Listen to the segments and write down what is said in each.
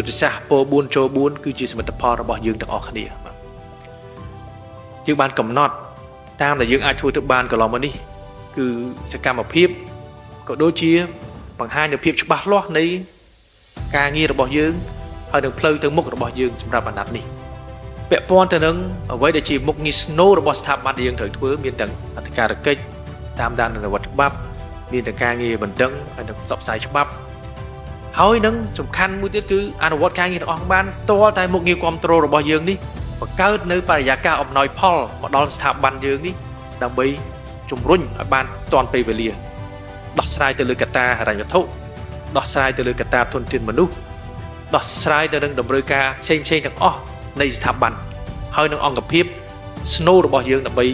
ទ្ធសាស្ត្រពោ4ចូល4គឺជាសមិទ្ធផលរបស់យើងទាំងអស់គ្នាយើងបានកំណត់តាមដែលយើងអាចធ្វើទៅបានកន្លងមកនេះគឺសកម្មភាពក៏ដូចជាបង្ហាញនូវភាពច្បាស់លាស់នៃការងាររបស់យើងហើយនឹងផ្លូវទៅមុខរបស់យើងសម្រាប់អាណត្តិនេះពាក់ព័ន្ធទៅនឹងអ្វីដែលជាមុខងារស្នូលរបស់ស្ថាប័នដែលយើងត្រូវធ្វើមានទាំងអធិការកិច្ចតាមដានអនុវត្តច្បាប់មានទាំងការងារបណ្ដឹងហើយនឹងផ្សព្វផ្សាយច្បាប់ហើយនឹងសំខាន់មួយទៀតគឺអនុវត្តការងារទាំងអស់បានតលតែមុខងារគ្រប់គ្រងរបស់យើងនេះបង្កើតនៅបរិយាកាសអំណោយផលមកដល់ស្ថាប័នយើងនេះដើម្បីជំរុញឲ្យបានទាន់ពេលវេលាដោះស្រាយទៅលើកត្តាហិរញ្ញវត្ថុដោះស្រាយទៅលើកត្តាធនធានមនុស្សដោះស្រាយទៅនឹងតម្រូវការផ្សេងៗទាំងអស់នៃស្ថាប័នហើយនឹងអង្គភាពស្នូលរបស់យើងដើម្បី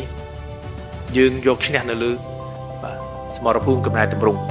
យើងយកឈ្នះនៅលើសមរភូមិកំណែតម្រង់